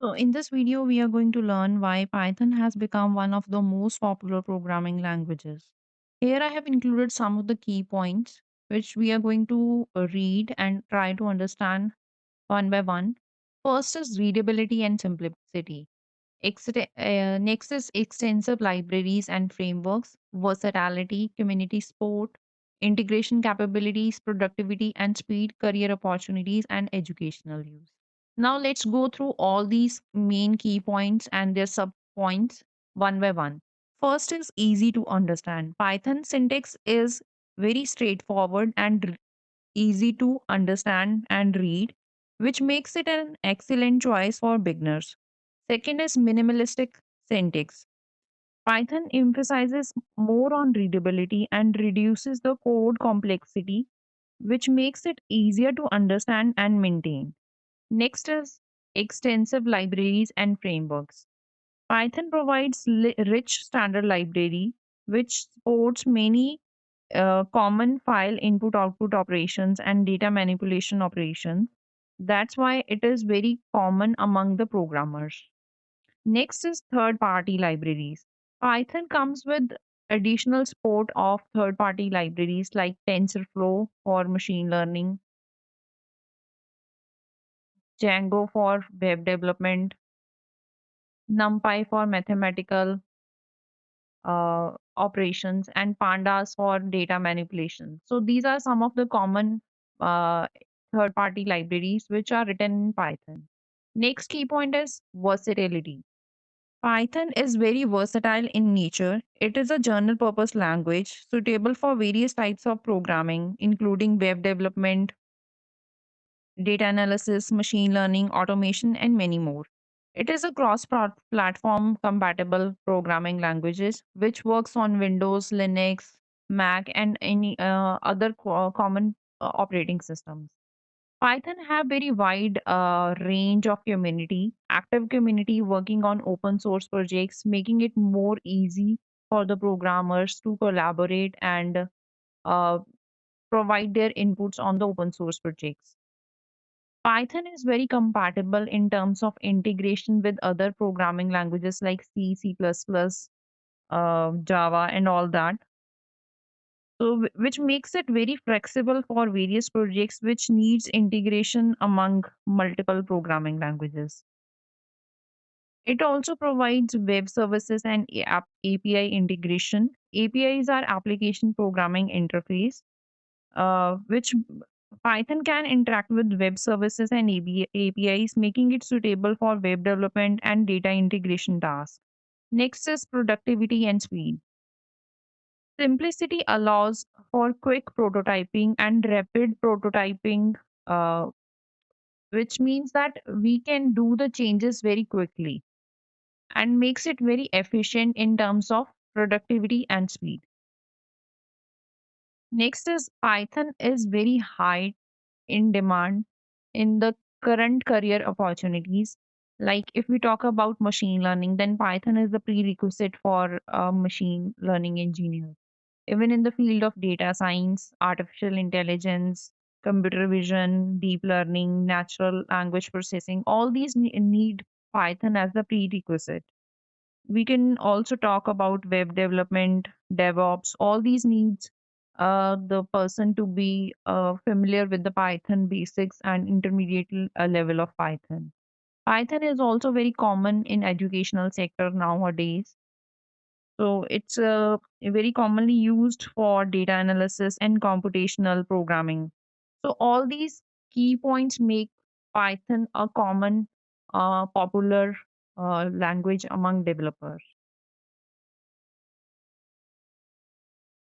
So, in this video, we are going to learn why Python has become one of the most popular programming languages. Here, I have included some of the key points which we are going to read and try to understand one by one. First is readability and simplicity. Next is extensive libraries and frameworks, versatility, community support, integration capabilities, productivity and speed, career opportunities, and educational use. Now, let's go through all these main key points and their sub points one by one. First is easy to understand. Python syntax is very straightforward and easy to understand and read, which makes it an excellent choice for beginners. Second is minimalistic syntax. Python emphasizes more on readability and reduces the code complexity, which makes it easier to understand and maintain. Next is extensive libraries and frameworks. Python provides rich standard library, which supports many common file input output operations and data manipulation operations. That's why it is very common among the programmers. Next is third party libraries. Python comes with additional support of third party libraries like TensorFlow for machine learning, Django for web development, NumPy for mathematical operations, and pandas for data manipulation. So these are some of the common uh, third-party libraries which are written in Python. Next key point is versatility. Python is very versatile in nature. It is a general purpose language suitable for various types of programming, including web development, data analysis, machine learning, automation, and many more. It is a cross-platform compatible programming languages which works on Windows, Linux, Mac, and any other common operating systems. Python have very wide range of community, active community working on open source projects, making it more easy for the programmers to collaborate and uh, provide their inputs on the open source projects. Python is very compatible in terms of integration with other programming languages like C, C++, Java, and all that. So, which makes it very flexible for various projects which needs integration among multiple programming languages. It also provides web services and API integration. APIs are application programming interface, which Python can interact with web services and APIs, making it suitable for web development and data integration tasks. Next is productivity and speed. Simplicity allows for quick prototyping and rapid prototyping, uh, which means that we can do the changes very quickly and makes it very efficient in terms of productivity and speed. Next is Python is very high in demand in the current career opportunities. Like if we talk about machine learning, then Python is the prerequisite for machine learning engineers. Even in the field of data science, artificial intelligence, computer vision, deep learning, natural language processing, all these need Python as the prerequisite. We can also talk about web development, DevOps, all these needs the person to be familiar with the Python basics and intermediate level of Python. Python is also very common in educational sector nowadays. So it's very commonly used for data analysis and computational programming. So all these key points make Python a common, popular language among developers.